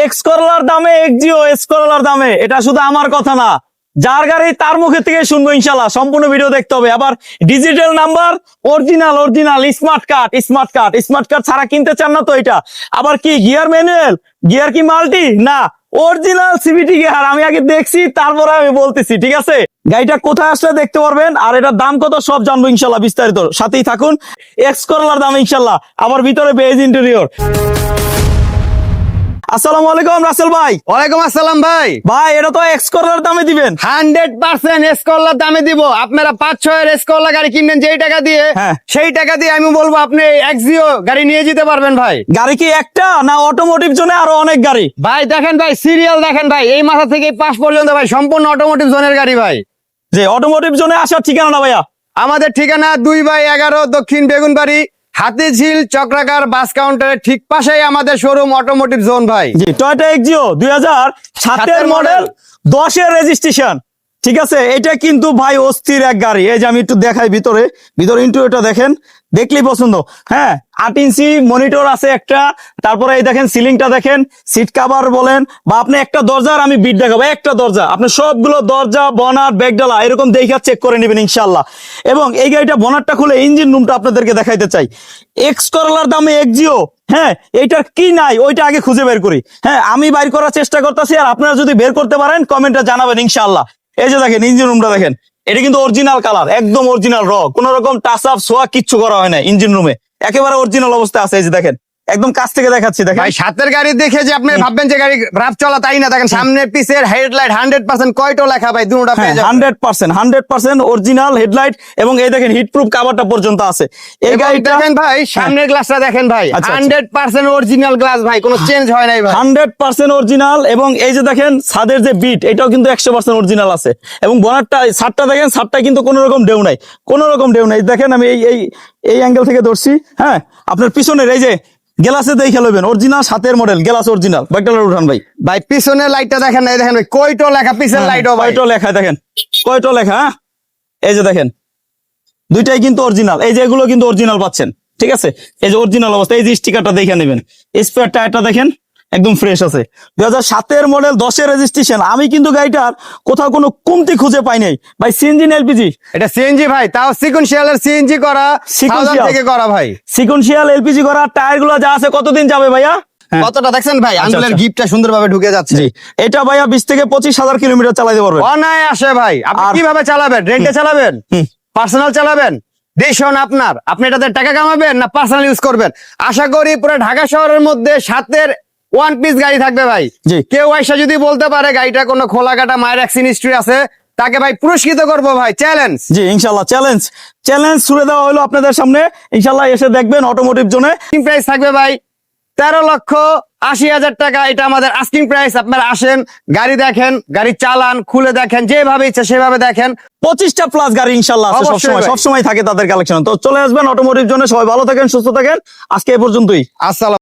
X করলার দামে Axio x করলার দামে, এটা শুধু আমার কথা না, যার গাড়ি তার মুখে থেকে শুনবো ইনশাল্লাহ। সম্পূর্ণ ভিডিও দেখতে হবে। আবার digital number, original original smart card, smart card smart card ছাড়া কিনতে চান না তো এটা। আবার কি গিয়ার ম্যানুয়াল, গিয়ার কি মাল্টি না, অরিজিনাল সিভিটি গিয়ার। আমি আগে দেখছি তারপরে আমি বলতেছি, ঠিক আছে। গাড়িটা কোথায় আসলে দেখতে পারবেন, আর এটার দাম কত সব জানবো ইনশাল্লাহ বিস্তারিত। সাথেই থাকুন। এক্স করলার দাম ইনশাল্লাহ, আবার ভিতরে বেজ ইন্টেরিয়র। আসসালামু আলাইকুম রাসেল ভাই। ওয়ালাইকুম আসসালাম ভাই। ভাই এটা তো এক্স করলার দামে দিবেন। 100% এসকরলার দামে দিব। আপনারা 5-6 এসকরলা গাড়ি কিনবেন যেই টাকা দিয়ে, হ্যাঁ। সেই টাকা দিয়ে আমি বলবো আপনি এক্সিও গাড়ি নিয়ে যেতে পারবেন ভাই। গাড়ি কি একটা না অটোমোটিভ জোনে আরো অনেক গাড়ি? ভাই দেখেন ভাই, সিরিয়াল দেখেন ভাই, এই মাথা থেকে এই পাশ পর্যন্ত ভাই সম্পূর্ণ অটোমোটিভ জোনের গাড়ি ভাই। যে অটোমোটিভ জোনে আসার ঠিকানা না ভাইয়া? আমাদের ঠিকানা 2/11 দক্ষিণ বেগুনবাড়ি, হাতিঝিল চক্রাকার বাস কাউন্টারের ঠিক পাশেই আমাদের শোরুম অটোমোটিভ জোন ভাই। জি, টয়োটা এক্সিও 2007 মডেল, 10 রেজিস্ট্রেশন, ঠিক আছে। এটা কিন্তু ভাই অস্থির এক গাড়ি। এই যে আমি একটু দেখাই ভিতরে ইন্টেরিয়রটা দেখেন, দেখলেই পছন্দ। হ্যাঁ, 8 ইঞ্চি মনিটর আছে একটা। তারপরে এই দেখেন সিলিংটা দেখেন, সিট কভার বলেন, বা আপনি একটা দরজার আমি বিট দেখাবো, একটা দরজা আপনি সবগুলো দরজা বনার ব্যাগডালা এরকম দেখা চেক করে নেবেন ইনশাল্লাহ। এবং এই গাড়িটা বনারটা খুলে ইঞ্জিন রুমটা আপনাদেরকে দেখাইতে চাই। এক্স করলার দামে এক্সিও, হ্যাঁ, এইটার কি নাই ওইটা আগে খুঁজে বের করি। হ্যাঁ, আমি বাইর করার চেষ্টা করতেছি, আর আপনারা যদি বের করতে পারেন কমেন্টে জানাবেন ইনশাল্লাহ। এই যে দেখেন ইঞ্জিন রুমটা দেখেন, এটা কিন্তু অরিজিনাল কালার, একদম অরিজিনাল র, কোন রকম টাচ আপ সোয়া কিচ্ছু করা হয় না। ইঞ্জিন রুমে একেবারে অরিজিনাল অবস্থা আছে। এই যে দেখেন, একদম কাছ থেকে দেখাচ্ছি দেখেন। ভাই সাতের গাড়ি দেখে যে আপনি ভাববেন যে গাড়ি রাফ চলা, তাই না। দেখেন সামনে পিছের হেডলাইট 100% কয়টো লেখা ভাই, দুটোটা পেয়ে যাবেন। 100% অরিজিনাল হেডলাইট, এবং এই দেখেন হিটপ্রুফ কাভারটা পর্যন্ত আছে এই এবং গাড়িটা। দেখেন ভাই সামনের গ্লাসটা দেখেন ভাই, আচ্ছা, 100% অরিজিনাল গ্লাস ভাই, কোনো চেঞ্জ হয় নাই ভাই। 100% অরিজিনাল। এবং এই যে দেখেন ছাদের যে বিট, এটাও কিন্তু 100% অরিজিনাল আছে। এবং বনারটা ছাদটা দেখেন, ছাদটা কিন্তু কোনো রকম ডেউ নাই, কোনো রকম ডেউ নাই। দেখেন আমি এই অ্যাঙ্গেল থেকে ধরছি। হ্যাঁ, আপনার পিছনের এই যে গ্লাসে দেখে লবেন, অরিজিনাল 7 মডেল, গ্লাস অরিজিনাল। বাইকটা উঠান ভাই। ভাই পিছনের লাইটটা দেখেন না, এই দেখেন ভাই কয়টো লেখা পিছনের লাইটও ভাই। কয়টো লেখা দেখেন, কয়টো লেখা। হ্যাঁ, এই যে দেখেন দুইটাই কিন্তু অরিজিনাল। এই যে এগুলো কিন্তু অরিজিনাল পাচ্ছেন, ঠিক আছে। এই যে অরিজিনাল অবস্থা, এই যে স্টিকারটা দেখে নেবেন। স্পেয়ার টায়ারটা দেখেন একদম ফ্রেশ আছে। 2007 মডেল, 10 রেজিস্ট্রেশন। আমি কিন্তু গাড়িটার কোথাও কোনো কমতি খুঁজে পাই নাই ভাই। সিএনজি না এলপিজি? এটা সিএনজি ভাই, তাও সিকোয়েন্সিয়ালের সিএনজি করা, Sequential থেকে করা ভাই। সিকোয়েন্সিয়াল এলপিজি করা। টায়ার গুলো যা আছে কতদিন যাবে ভাইয়া? হ্যাঁ। কতটা দেখছেন ভাই, আঙ্গুলের আচ্ছা। গিফটটা সুন্দরভাবে ঢুকে যাচ্ছে। জি, এটা ভাইয়া 20 থেকে 25,000 কিলোমিটার চালাতে পারবেন অনায়াসে ভাই। আপনি আর- কিভাবে চালাবেন? রেন্টে চালাবেন, পার্সোনাল চালাবেন, ডিসিশন আপনার। আপনি এটাতে টাকা কামাবেন না পার্সোনাল ইউজ করবেন। আশা করি পুরো ঢাকা শহরের মধ্যে 7 ওয়ান পিস গাড়ি থাকবে ভাই। জি। কেউ আইসা যদি বলতে পারে গাড়িটা কোনো খোলা কাটা মায়ের অ্যাক্সিডেন্ট হিস্ট্রি আছে, তাকে ভাই পুরস্কৃত করবো ভাই, চ্যালেঞ্জ। জি ইনশাল্লাহ। চ্যালেঞ্জ ছুড়ে দেওয়া হলো আপনাদের সামনে। ইনশাল্লাহ এসে দেখবেন অটোমোটিভ জোনে। আস্কিং প্রাইস থাকবে ভাই 13,80,000 টাকা। এটা আমাদের আস্কিং প্রাইস। আপনারা আসেন, গাড়ি দেখেন, গাড়ি চালান, খুলে দেখেন, যেভাবে ইচ্ছা সেভাবে দেখেন। 25টা প্লাস গাড়ি ইনশাল্লাহ আছে অবশ্যই ভাই। সবসময় থাকে তাদের কালেকশন। তো চলে আসবেন অটোমোটিভ জোনে। সবাই ভালো থাকেন, সুস্থ থাকেন। আজকে এ পর্যন্তই। আসসালাম।